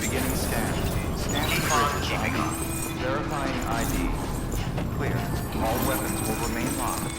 Beginning scan. Scanning keeping on. Verifying ID. Clear. All weapons will remain locked.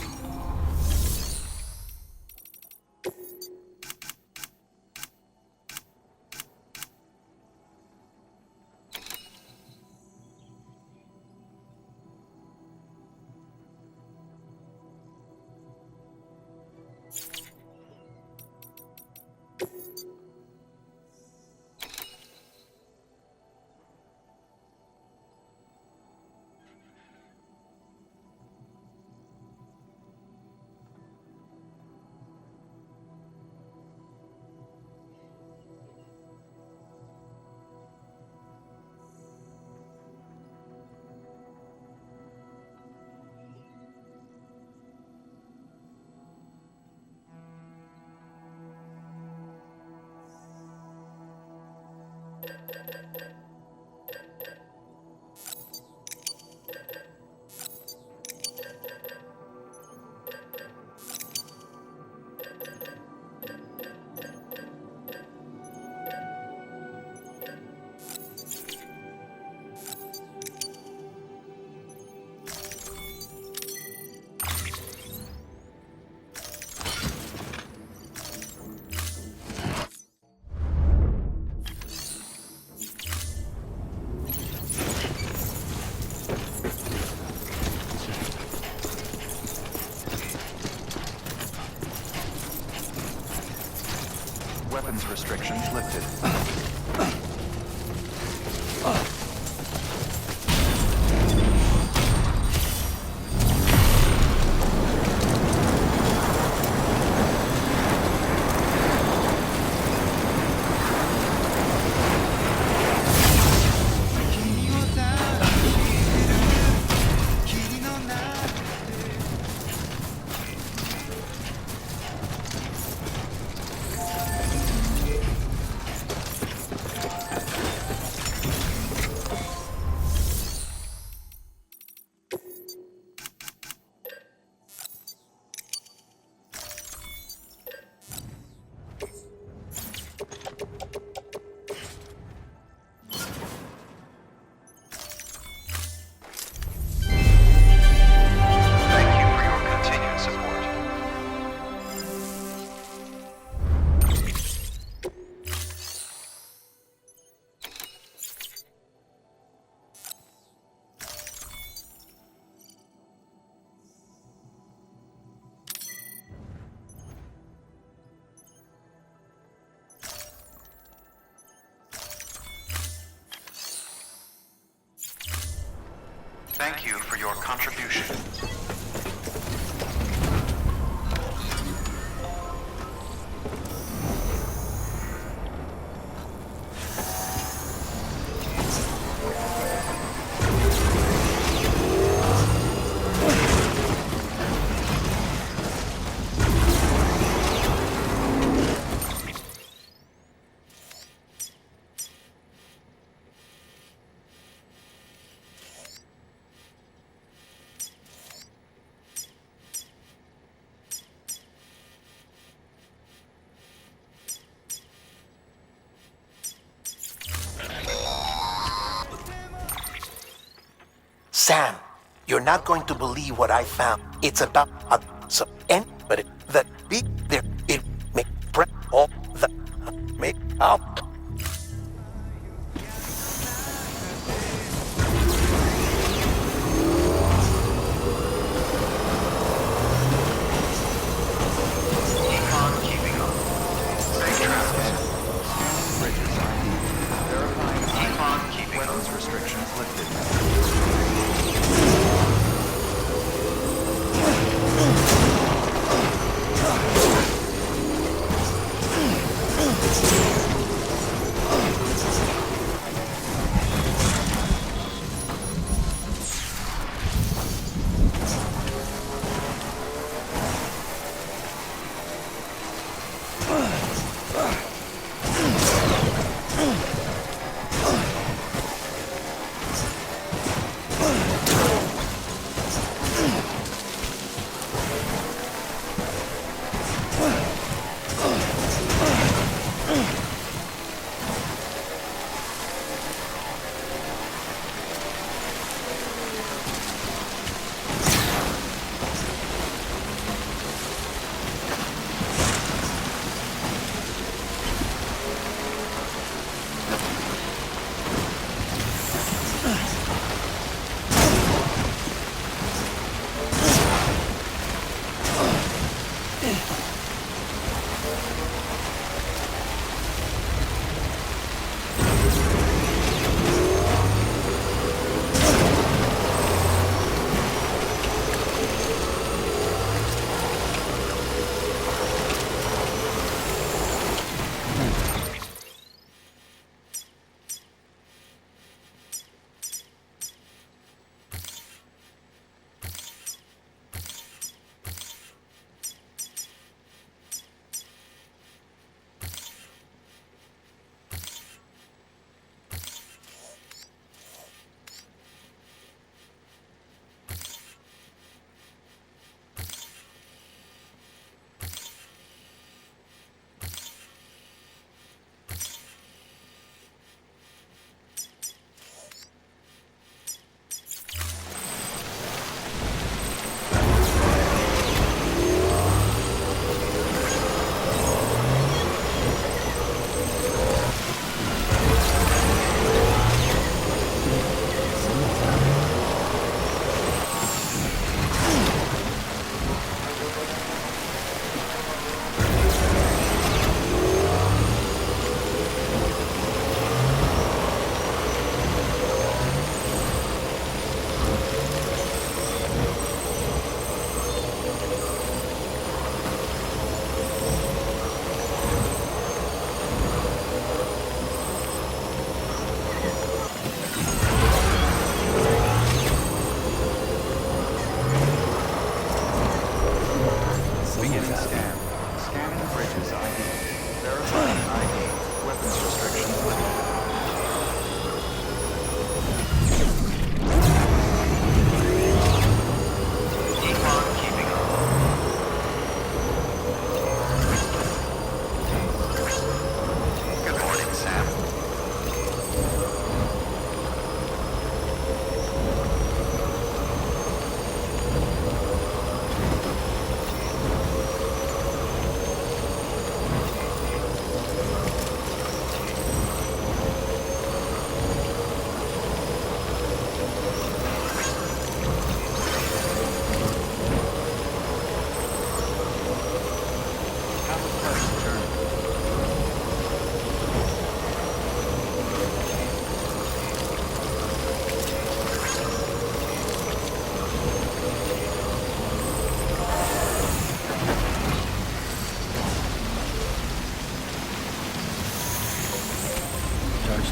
Weapons restrictions lifted. Thank you for your contribution. Sam, you're not going to believe what I found. It's about but that be there it may break all the make up. Keeping up. Safe travels. Bridges ID. Verifying keeping weapons restrictions lifted.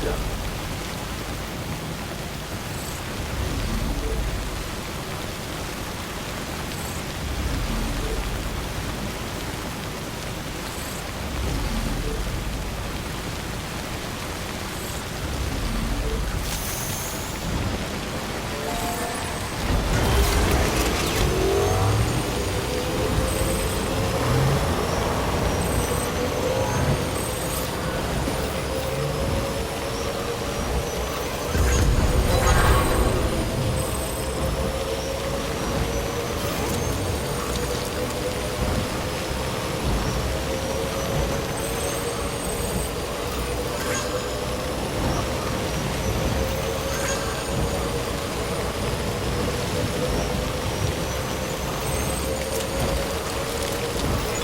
wisdom.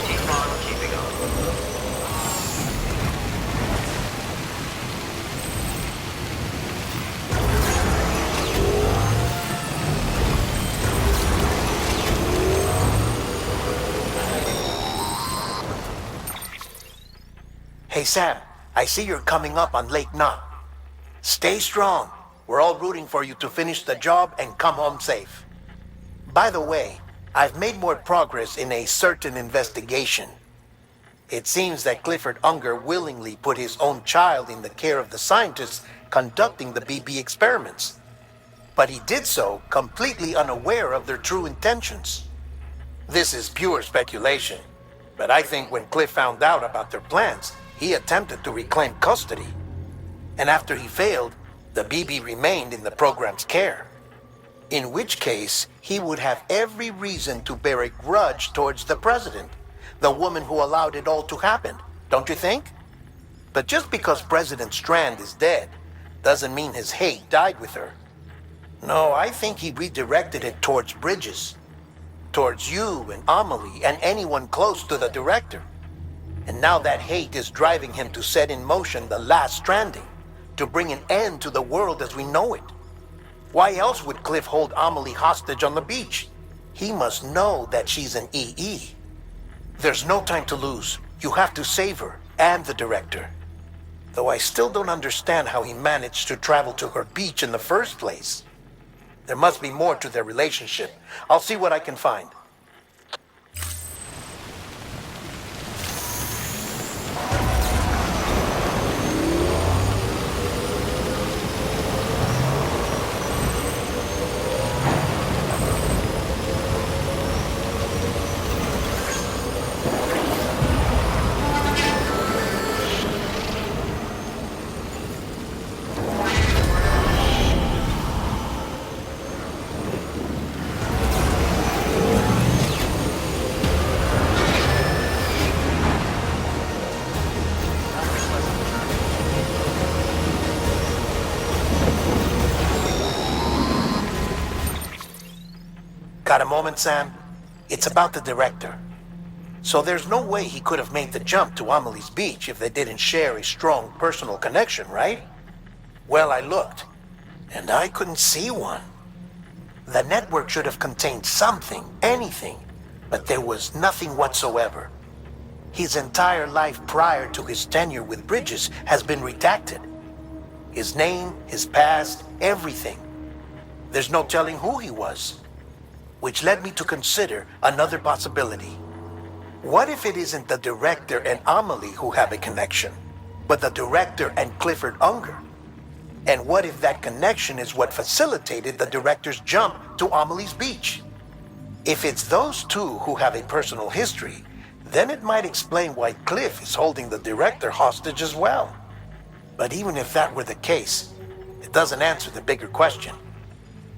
Keep on keeping up. Hey Sam, I see you're coming up on Lake Knot. Stay strong. We're all rooting for you to finish the job and come home safe. By the way, I've made more progress in a certain investigation. It seems that Clifford Unger willingly put his own child in the care of the scientists conducting the BB experiments. But he did so completely unaware of their true intentions. This is pure speculation, but I think when Cliff found out about their plans, he attempted to reclaim custody. And after he failed, the BB remained in the program's care. In which case, he would have every reason to bear a grudge towards the president, the woman who allowed it all to happen, don't you think? But just because President Strand is dead, doesn't mean his hate died with her. No, I think he redirected it towards Bridges, towards you and Amelie and anyone close to the director. And now that hate is driving him to set in motion the last stranding, to bring an end to the world as we know it. Why else would Cliff hold Amelie hostage on the beach? He must know that she's an EE. There's no time to lose. You have to save her and the director. Though I still don't understand how he managed to travel to her beach in the first place. There must be more to their relationship. I'll see what I can find. Got a moment, Sam? It's about the director. So there's no way he could have made the jump to Amelie's beach if they didn't share a strong personal connection, right? Well, I looked, and I couldn't see one. The network should have contained something, anything, but there was nothing whatsoever. His entire life prior to his tenure with Bridges has been redacted. His name, his past, everything. There's no telling who he was. Which led me to consider another possibility. What if it isn't the director and Amelie who have a connection, but the director and Clifford Unger? And what if that connection is what facilitated the director's jump to Amelie's beach? If it's those two who have a personal history, then it might explain why Cliff is holding the director hostage as well. But even if that were the case, it doesn't answer the bigger question.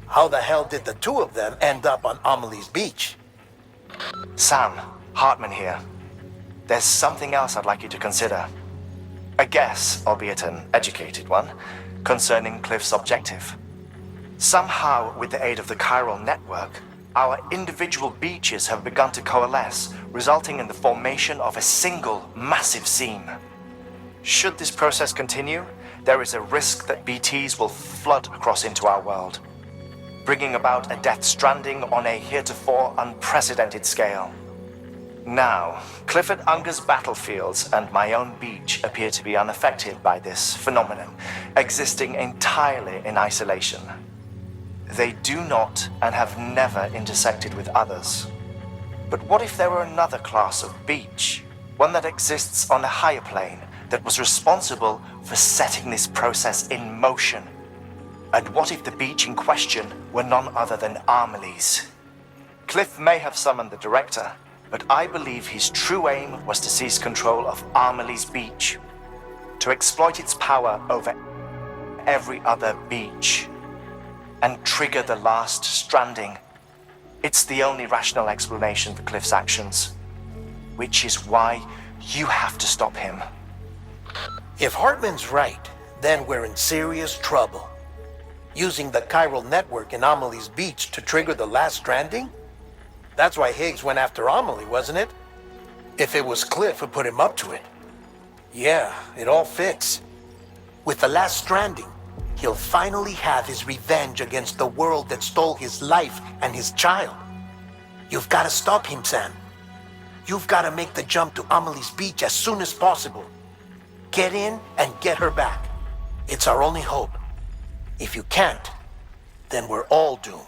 How the hell did the two of them end up on Amelie's beach? Sam, Hartman here. There's something else I'd like you to consider. A guess, albeit an educated one, concerning Cliff's objective. Somehow, with the aid of the chiral network, our individual beaches have begun to coalesce, resulting in the formation of a single massive seam. Should this process continue, there is a risk that BTs will flood across into our world, bringing about a death stranding on a heretofore unprecedented scale. Now, Clifford Unger's battlefields and my own beach appear to be unaffected by this phenomenon, existing entirely in isolation. They do not and have never intersected with others. But what if there were another class of beach, one that exists on a higher plane, that was responsible for setting this process in motion? And what if the beach in question were none other than Amelie's? Cliff may have summoned the director, but I believe his true aim was to seize control of Amelie's beach, to exploit its power over every other beach, and trigger the last stranding. It's the only rational explanation for Cliff's actions, which is why you have to stop him. If Hartman's right, then we're in serious trouble. Using the chiral network in Amelie's beach to trigger the last stranding? That's why Higgs went after Amelie, wasn't it? If it was Cliff who put him up to it. Yeah, it all fits. With the last stranding, he'll finally have his revenge against the world that stole his life and his child. You've got to stop him, Sam. You've got to make the jump to Amelie's beach as soon as possible. Get in and get her back. It's our only hope. If you can't, then we're all doomed.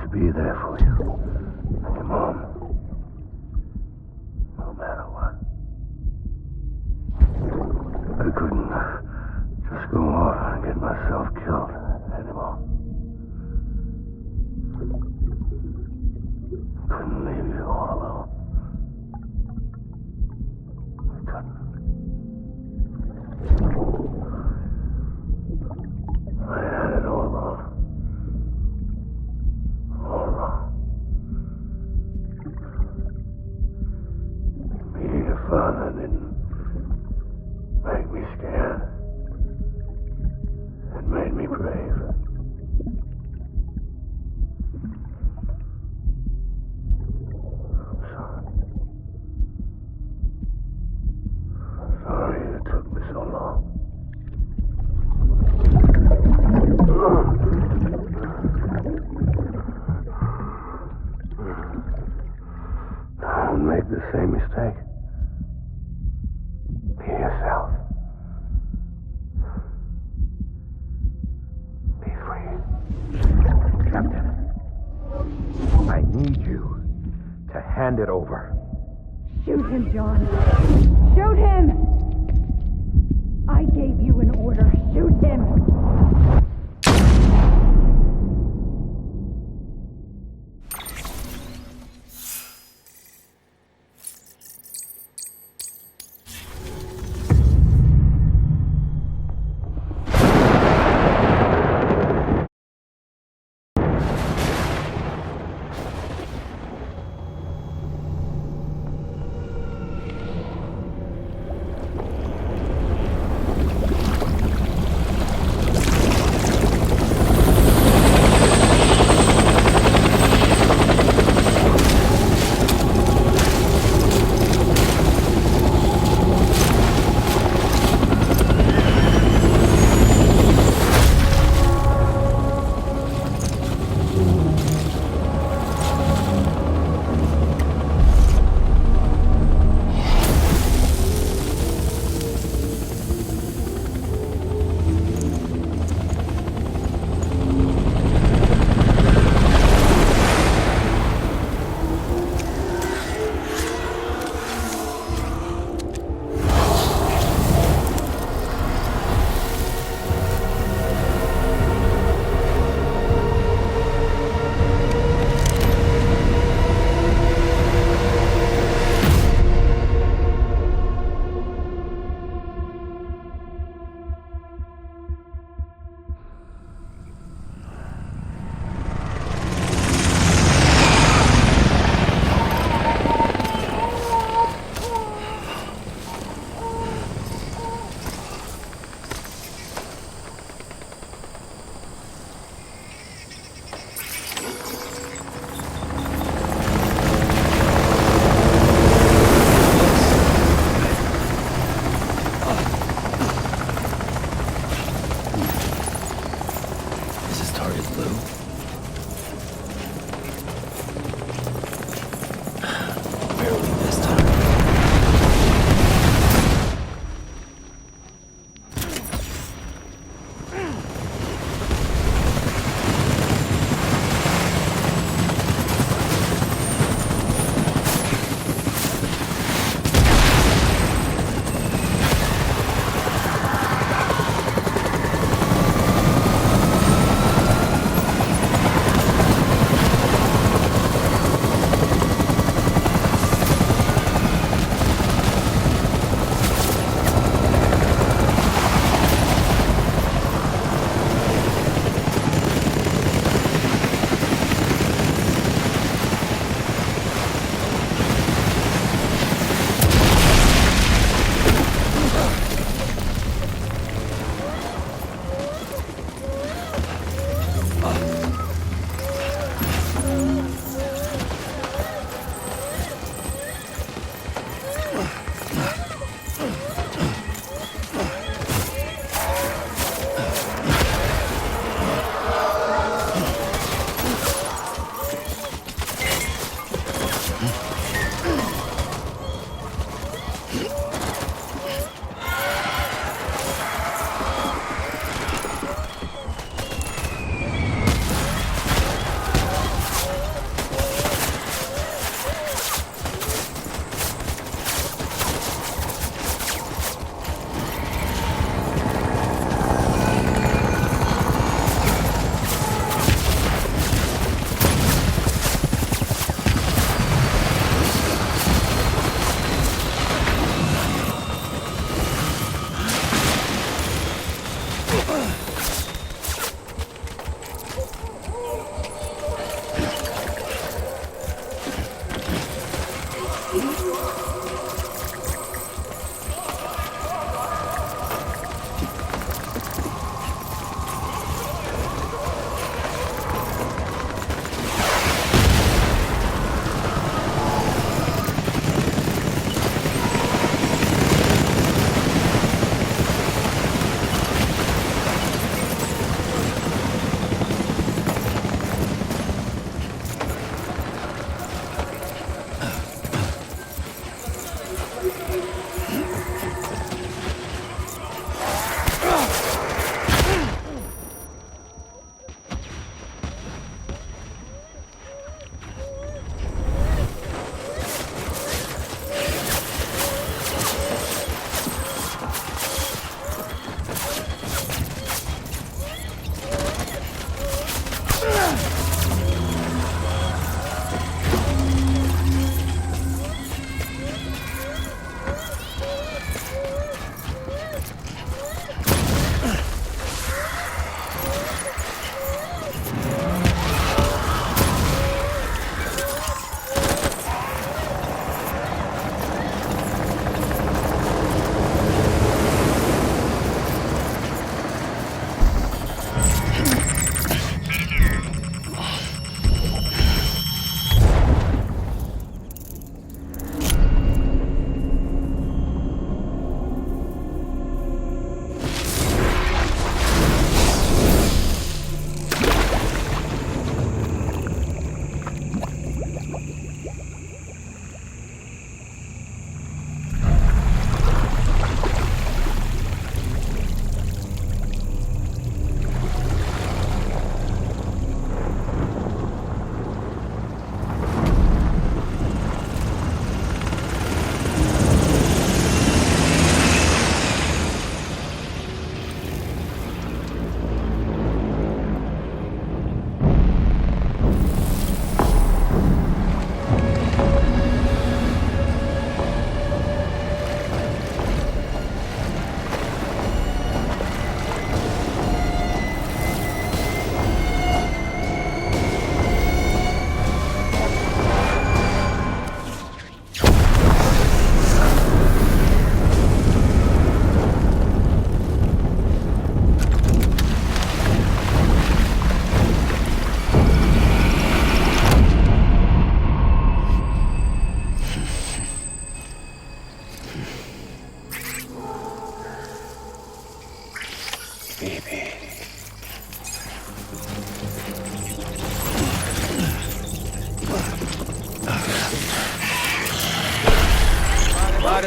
Be there for you and your mom, no matter what. I couldn't just go off and get myself killed anymore. Couldn't leave you all alone. I couldn't. I had it all wrong. Being a father didn't make me scared. It made me brave. I'm sorry. I'm sorry it took me so long. Don't make the same mistake. Be yourself. Be free. Captain, I need you to hand it over. Shoot him, John. Shoot him! I gave you an order. Shoot him!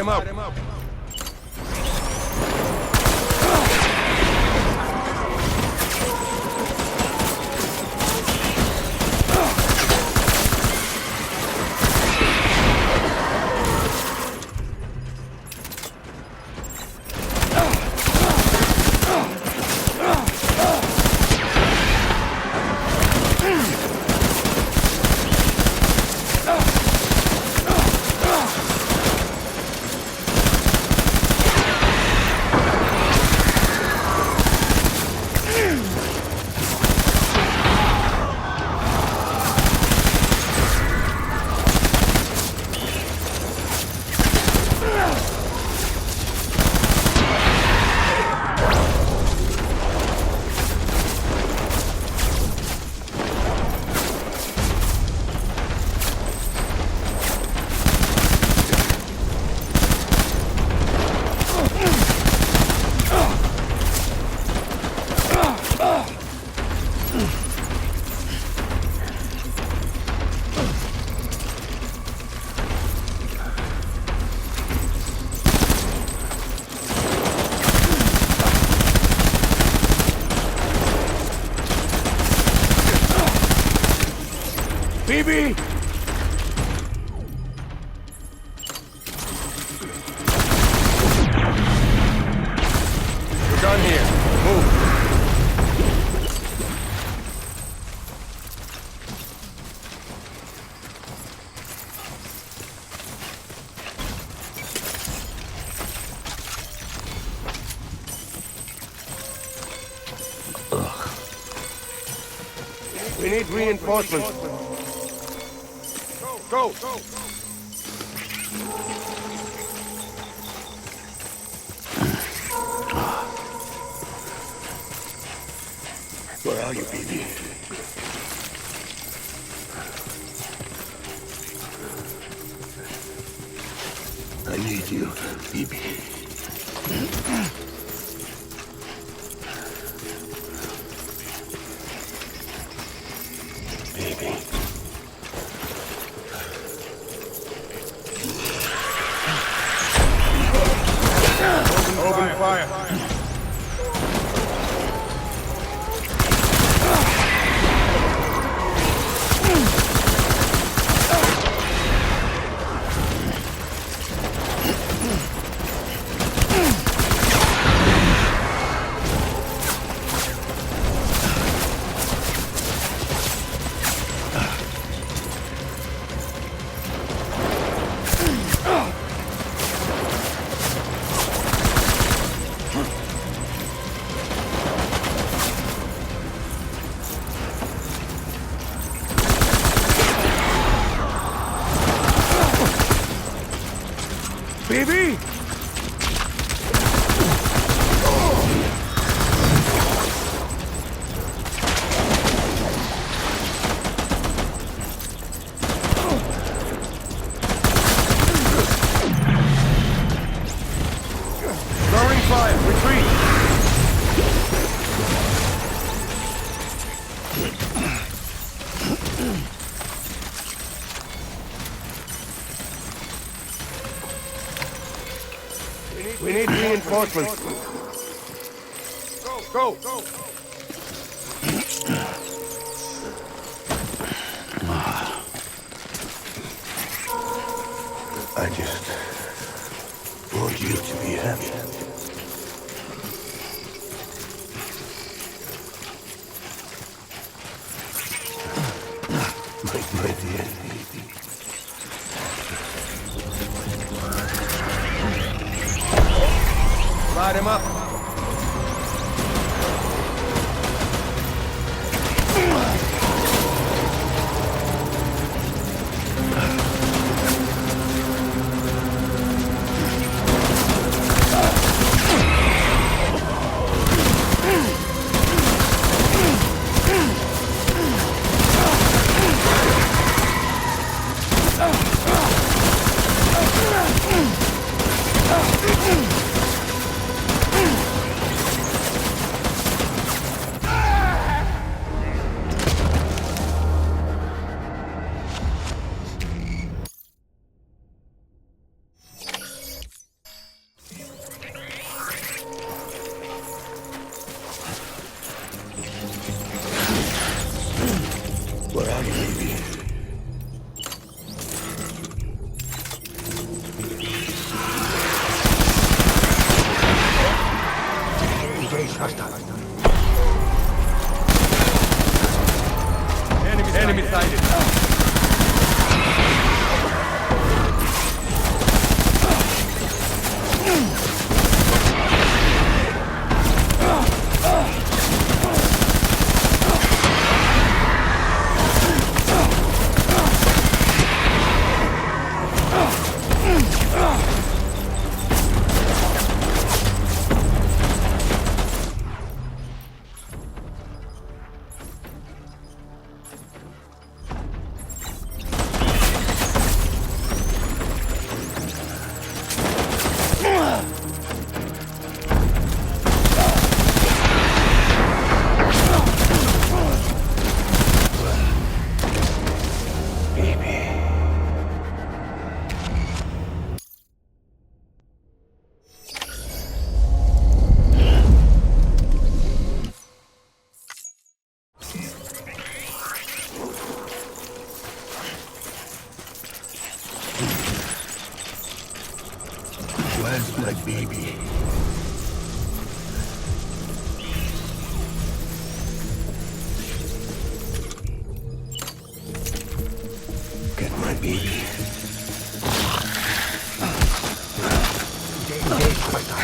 him up. BB! We're done here. Move. We need reinforcements. Go! Where are you, BB? I need you, BB. Baby. Open fire. BB! Throwing fire! Retreat! We need reinforcements. Go! I just want you to be happy. My dear baby. Light him up. Where are you, baby? Engage hostile. Enemy sighted. Where's my baby? Get my baby. Engage hostile.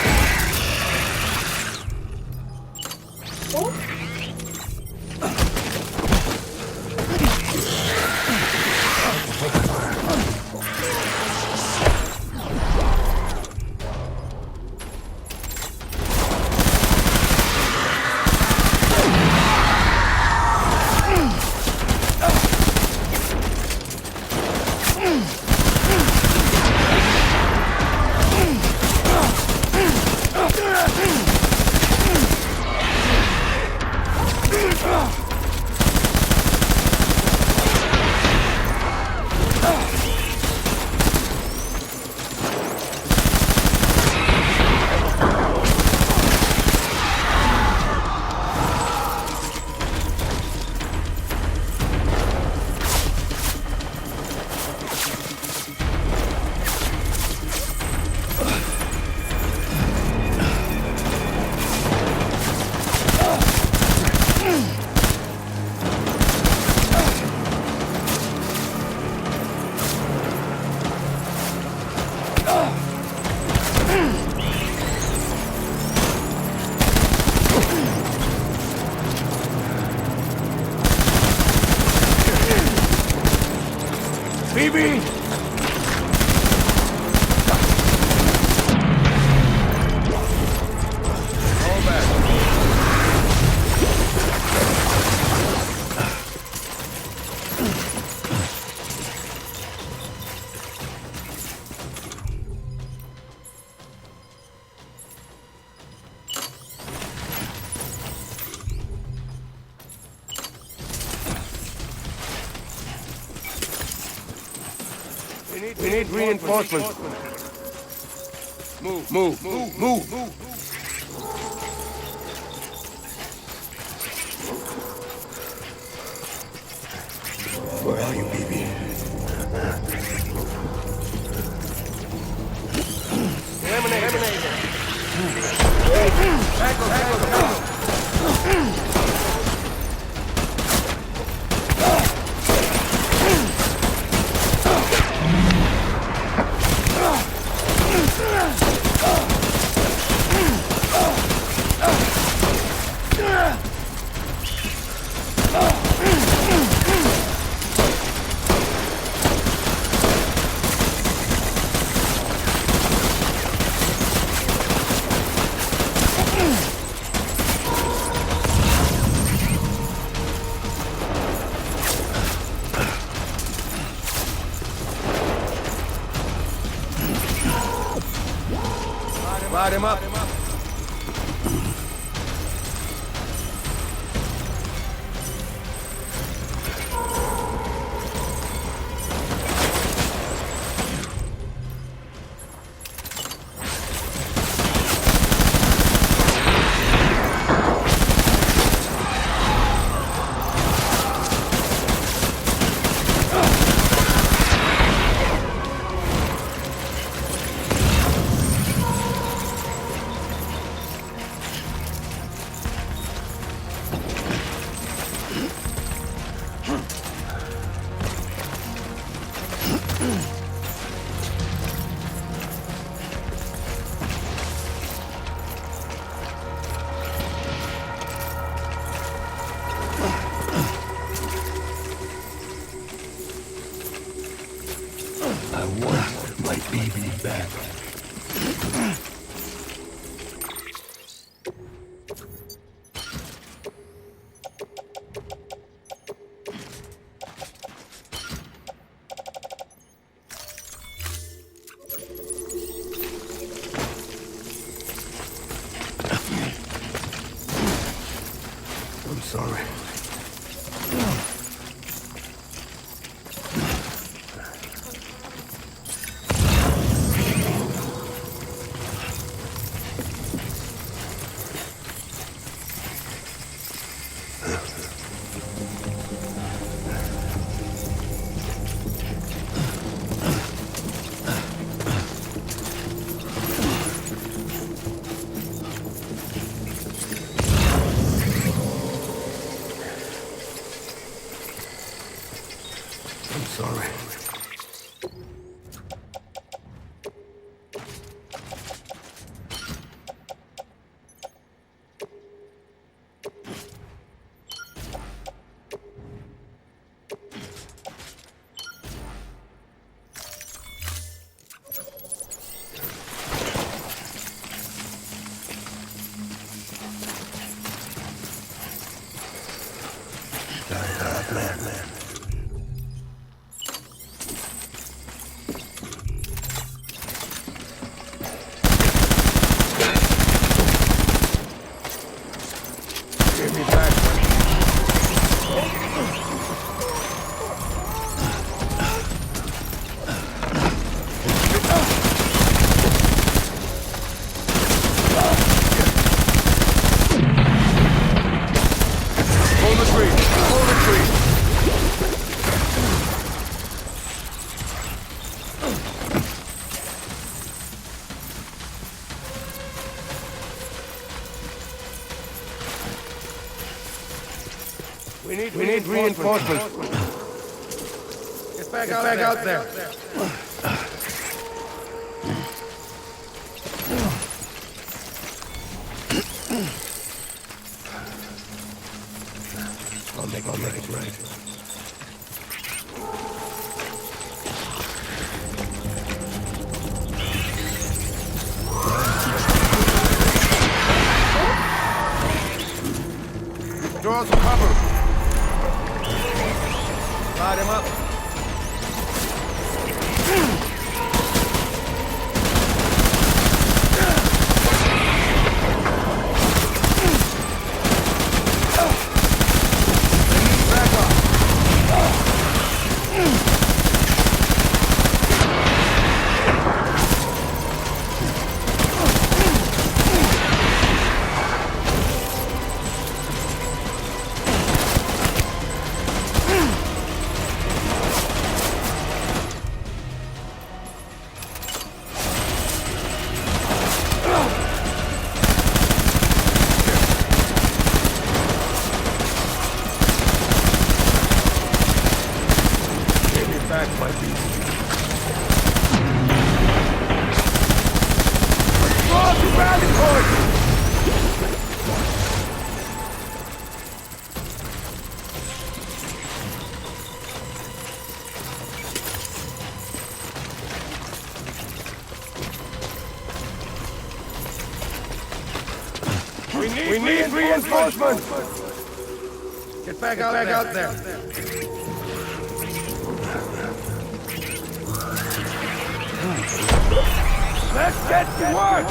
Baby! We need reinforcements. Move. Where are you, baby? Light him up. want my baby back. I'm sorry. I'm sorry. Man. Give me back. Hold the tree. Hold the tree. We need reinforcements. Get back out there. I'll make it right. Draw some cover. Light him up. Back up. Back, my people. Draw the rally point! We need reinforcements! Get back out there. Let's get to work!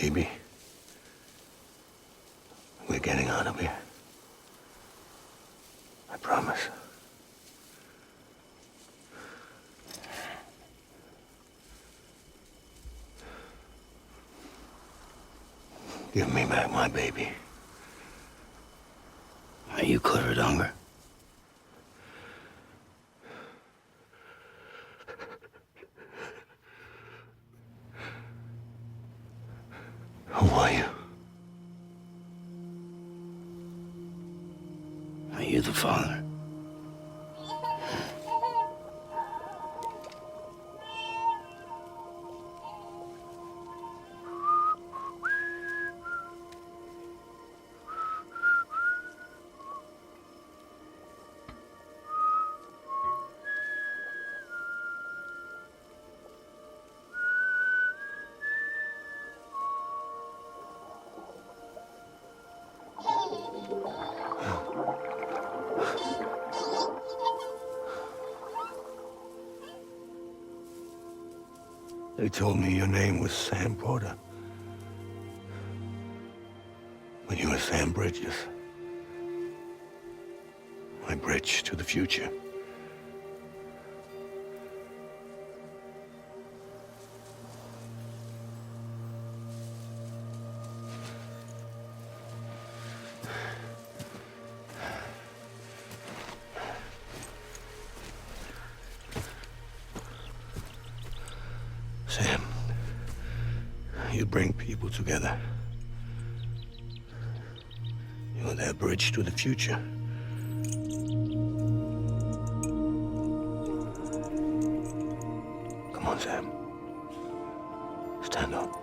Baby, we're getting out of here. I promise. Give me back my baby. Are you cleared, Unger? Who are you? Are you the father? They told me your name was Sam Porter. But you were Sam Bridges. My bridge to the future. Sam, you bring people together. You're their bridge to the future. Come on, Sam. Stand up.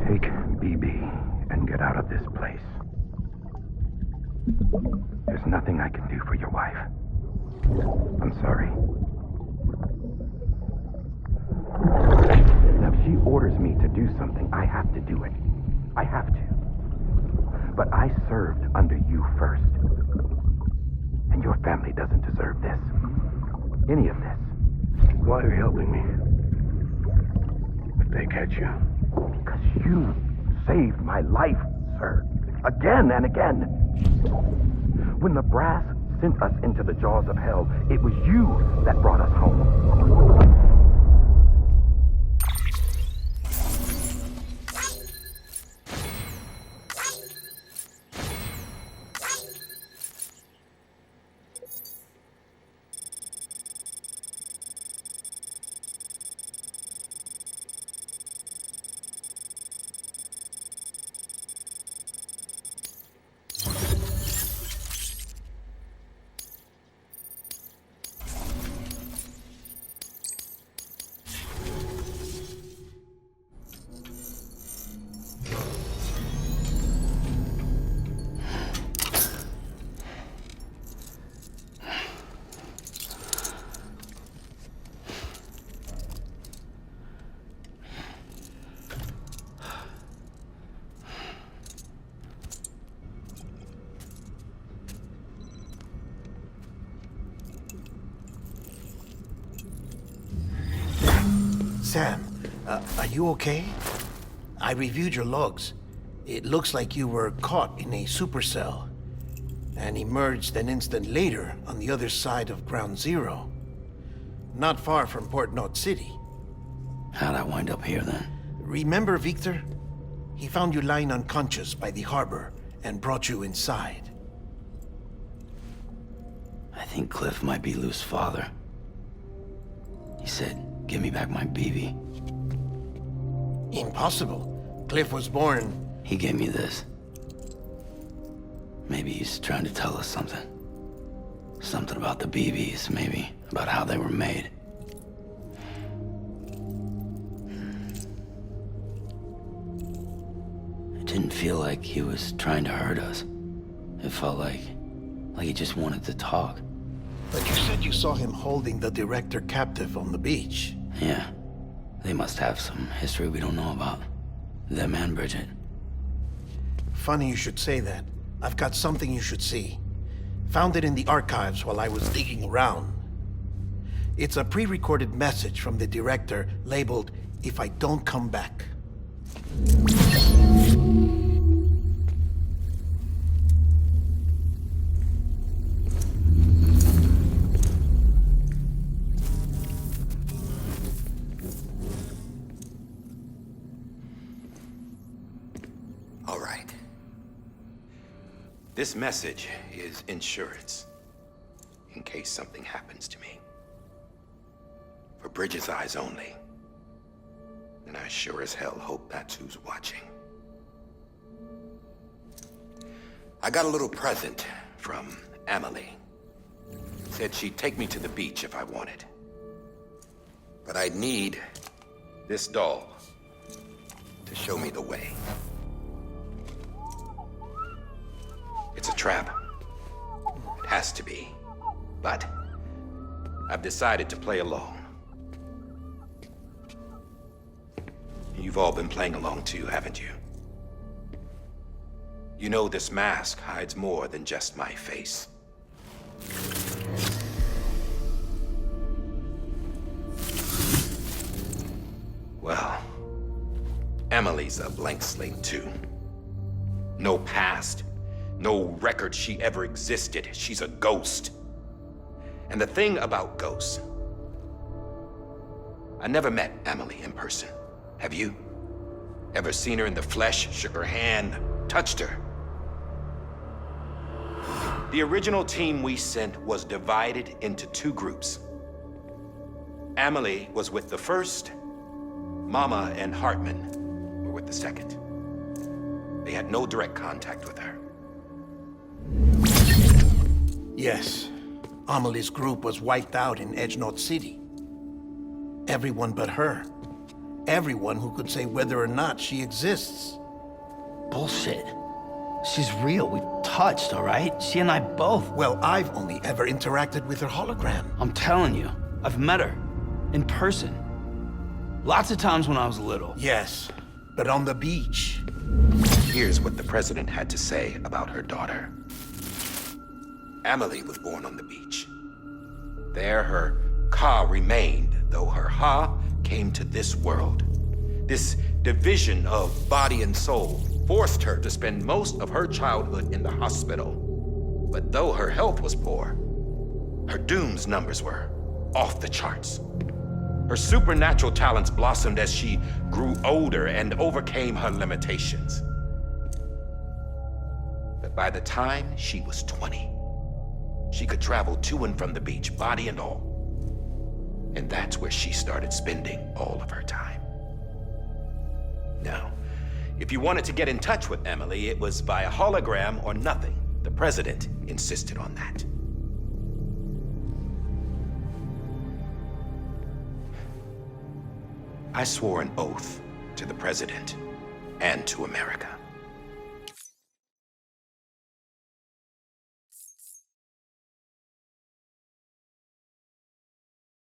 Take BB and get out of this place. There's nothing I can do for your wife. I'm sorry. Now, if she orders me to do something, I have to do it. I have to. But I served under you first. And your family doesn't deserve this. Any of this. Why are you helping me? If they catch you. Because you saved my life, sir. Again and again. When the brass sent us into the jaws of hell, it was you that brought us home. Sam, are you okay? I reviewed your logs. It looks like you were caught in a supercell and emerged an instant later on the other side of Ground Zero. Not far from Port Knot City. How'd I wind up here then? Remember Victor? He found you lying unconscious by the harbor and brought you inside. I think Cliff might be Lou's father. He said, give me back my BB. Impossible. Cliff was born... He gave me this. Maybe he's trying to tell us something. Something about the BBs, maybe. About how they were made. It didn't feel like he was trying to hurt us. It felt like he just wanted to talk. But you said you saw him holding the director captive on the beach. Yeah. They must have some history we don't know about. Them and Bridget. Funny you should say that. I've got something you should see. Found it in the archives while I was digging around. It's a pre-recorded message from the director labeled, "If I don't come back." All right. This message is insurance, in case something happens to me. For Bridget's eyes only. And I sure as hell hope that's who's watching. I got a little present from Emily. Said she'd take me to the beach if I wanted. But I'd need this doll to show me the way. It's a trap. It has to be. But I've decided to play along. You've all been playing along too, haven't you? You know this mask hides more than just my face. Well, Emily's a blank slate too. No past. No record she ever existed. She's a ghost. And the thing about ghosts, I never met Emily in person. Have you? Ever seen her in the flesh, shook her hand, touched her? The original team we sent was divided into two groups. Emily was with the first. Mama and Hartman were with the second. They had no direct contact with her. Yes. Amelie's group was wiped out in Edge Knot City. Everyone but her. Everyone who could say whether or not she exists. Bullshit. She's real. We've touched, all right? She and I both. Well, I've only ever interacted with her hologram. I'm telling you, I've met her. In person. Lots of times when I was little. Yes, but on the beach. Here's what the president had to say about her daughter. Emily was born on the beach. There her Ka remained, though her Ha came to this world. This division of body and soul forced her to spend most of her childhood in the hospital. But though her health was poor, her Doom's numbers were off the charts. Her supernatural talents blossomed as she grew older and overcame her limitations. But by the time she was 20, she could travel to and from the beach, body and all. And that's where she started spending all of her time. Now, if you wanted to get in touch with Emily, it was via hologram or nothing. The president insisted on that. I swore an oath to the president and to America.